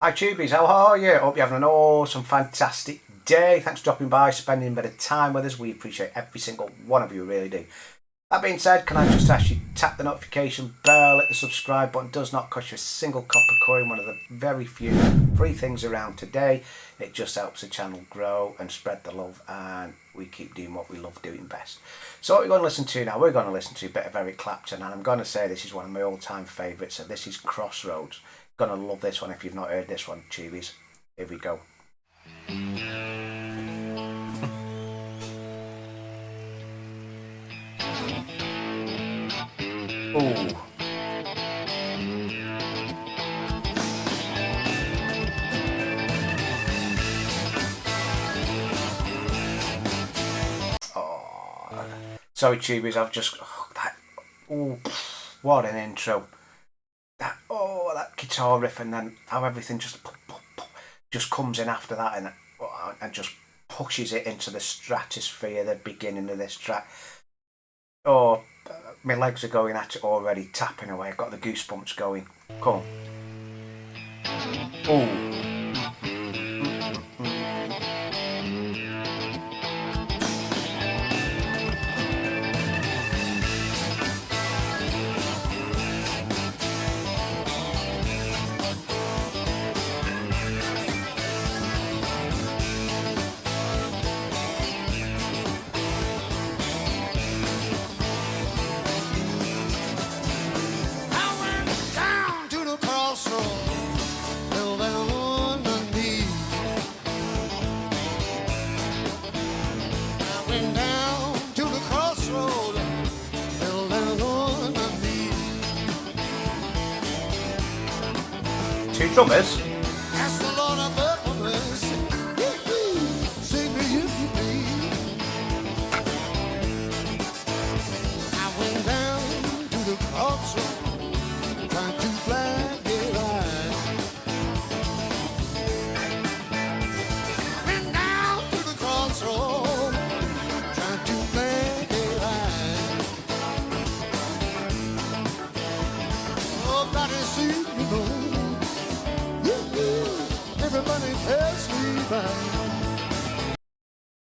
Hi Tubies, how are you? Hope you're having an awesome, fantastic day. Thanks for dropping by, spending a bit of time with us. We appreciate every single one of you, really do. That being said, can I just ask you tap the notification bell, hit the subscribe button. It does not cost you a single copper coin, one of the very few free things around today. It just helps the channel grow and spread the love, and we keep doing what we love doing best. So what we're going to listen to now, we're going to listen to a bit of Eric Clapton, and I'm going to say this is one of my all-time favourites, so this is Crossroads. Gonna love this one if you've not heard this one, Tubies. Here we go. Ooh. Oh. Sorry, Tubies, I've just what an intro. That guitar riff, and then how everything just comes in after that, and just pushes it into the stratosphere, the beginning of this track. Oh, my legs are going at it already, tapping away. I've got the goosebumps going. Come on. Ooh. Two drummers.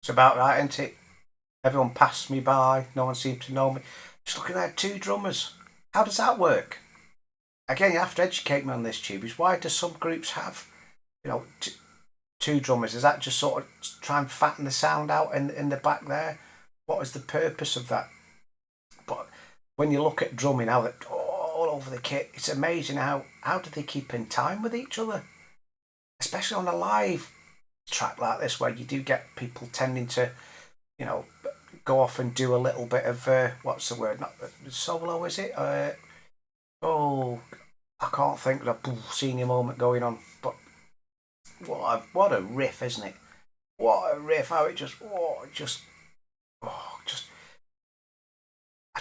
It's about right, isn't it? Everyone passed me by, no one seemed to know me. Just looking at two drummers. How does that work? Again, you have to educate me on this, Tubies. Why do some groups have, two drummers? Is that just sort of try and fatten the sound out in the back there? What is the purpose of that? But when you look at drumming, how that all over the kit, it's amazing how do they keep in time with each other, especially on a live track like this, where you do get people tending to, go off and do a little bit of what's the word? Not solo, is it? I can't think of a senior moment going on, but what a riff, isn't it? What a riff! How it just I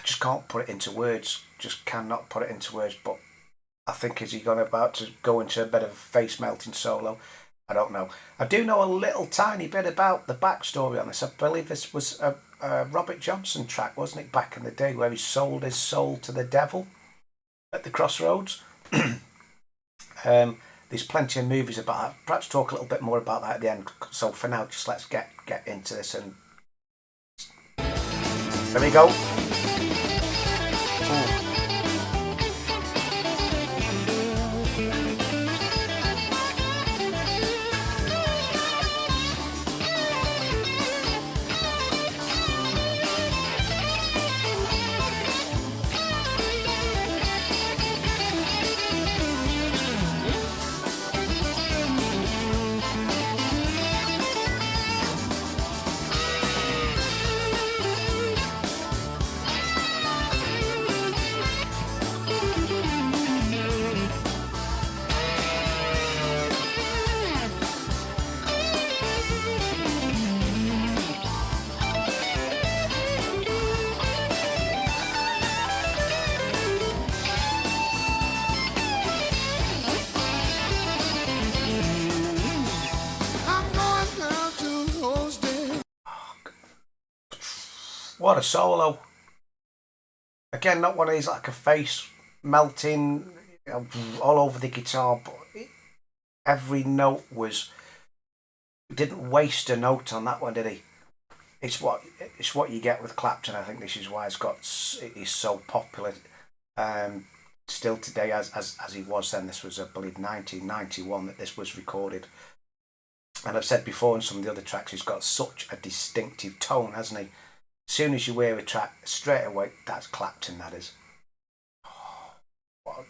just can't put it into words. Just cannot put it into words. But I think is he going about to go into a bit of a face melting solo? I don't know. I do know a little tiny bit about the backstory on this. I believe this was a Robert Johnson track, wasn't it, back in the day, where he sold his soul to the devil at the Crossroads. There's plenty of movies about that. Perhaps talk a little bit more about that at the end. So for now, just let's get into this, and there we go. Ooh. What a solo. Again, not one of these like a face melting all over the guitar, but every note was, didn't waste a note on that one, did he? It's what you get with Clapton. I think this is why he's so popular still today as he was then. This was, I believe, 1991 that this was recorded. And I've said before in some of the other tracks, he's got such a distinctive tone, hasn't he? As soon as you hear a track, straight away, that's Clapton, that is. Oh, what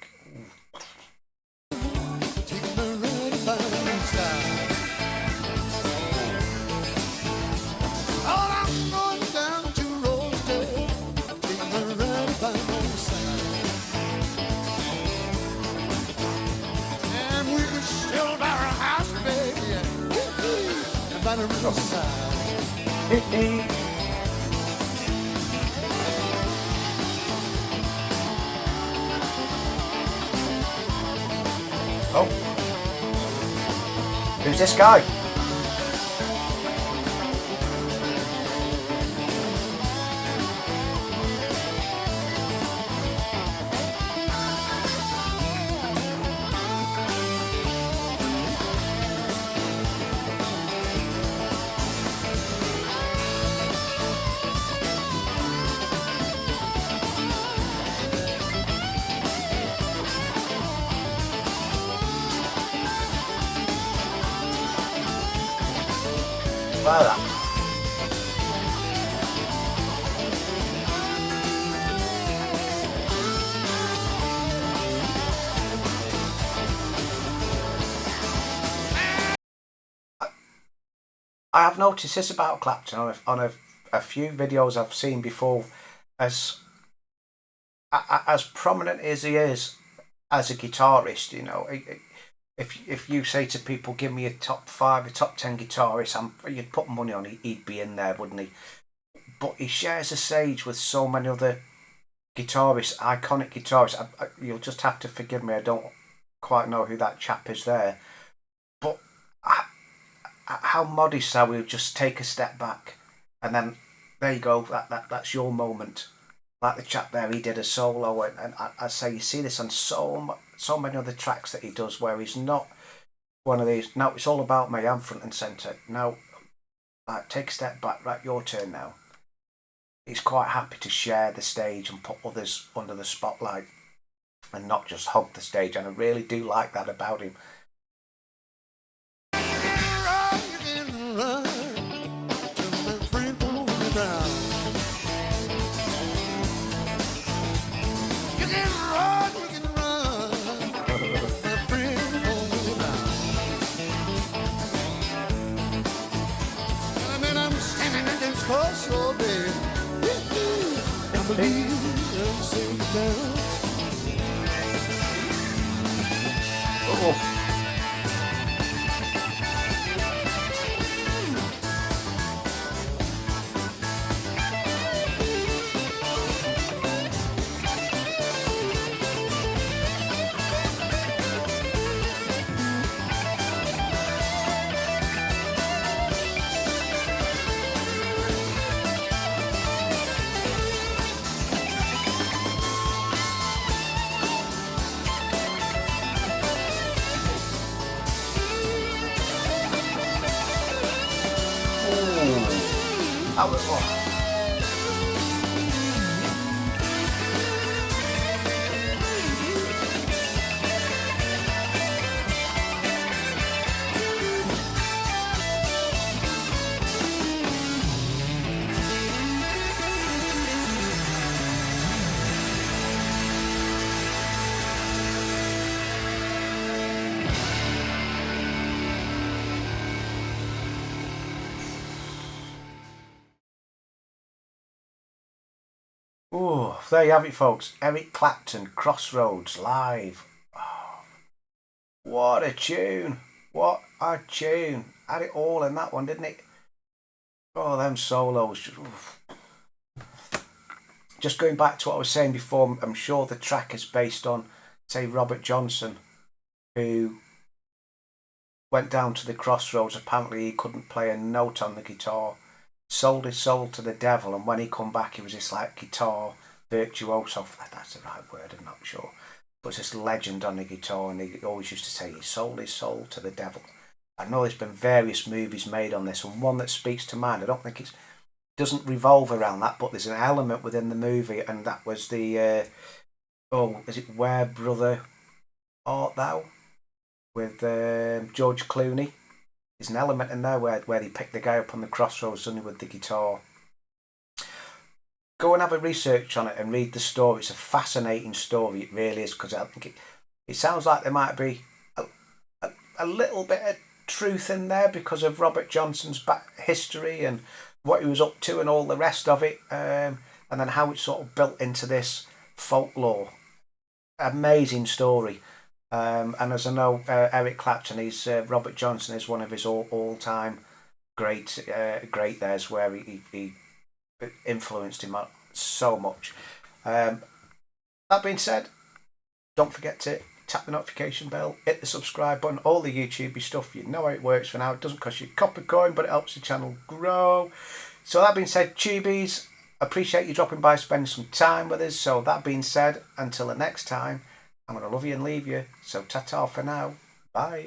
Oh, who's this guy? Voilà. I have noticed this about Clapton on a few videos I've seen before, as prominent as he is as a guitarist. You know, if you say to people, give me a top 5, a top 10 guitarist, you'd put money on he'd be in there, wouldn't he? But he shares a stage with so many other guitarists, iconic guitarists. You'll just have to forgive me, I don't quite know who that chap is there. But how modest are we? Just take a step back, and then there you go. That's your moment. Like the chap there, he did a solo, and I say you see this on so many other tracks that he does, where he's not one of these. No, it's all about me. I'm front and centre. Now, take a step back. Right, your turn now. He's quite happy to share the stage and put others under the spotlight, and not just hog the stage. And I really do like that about him. Oh. Oh, there you have it, folks. Eric Clapton, Crossroads, live. Oh, what a tune. What a tune. Had it all in that one, didn't it? Oh, them solos. Just going back to what I was saying before, I'm sure the track is based on, say, Robert Johnson, who went down to the crossroads. Apparently he couldn't play a note on the guitar, sold his soul to the devil, and when he come back he was this like guitar virtuoso. That's the right word, I'm not sure. was this legend on the guitar, and he always used to say he sold his soul to the devil. I know there's been various movies made on this, and one that speaks to mind. I don't think it doesn't revolve around that, but there's an element within the movie, and that was the is it Where Brother Art Thou with George Clooney. There's an element in there where he picked the guy up on the crossroads suddenly with the guitar. Go and have a research on it and read the story. It's a fascinating story, it really is, because I think it sounds like there might be a little bit of truth in there because of Robert Johnson's back history and what he was up to and all the rest of it, and then how it's sort of built into this folklore. Amazing story. And as I know, Eric Clapton, he's Robert Johnson is one of his all-time great there's where he influenced him so much. That being said, don't forget to tap the notification bell, hit the subscribe button, all the YouTube stuff. You know how it works for now. It doesn't cost you a copper coin, but it helps the channel grow. So that being said, Tubies, appreciate you dropping by, spending some time with us. So that being said, until the next time, I'm going to love you and leave you. So ta-ta for now. Bye.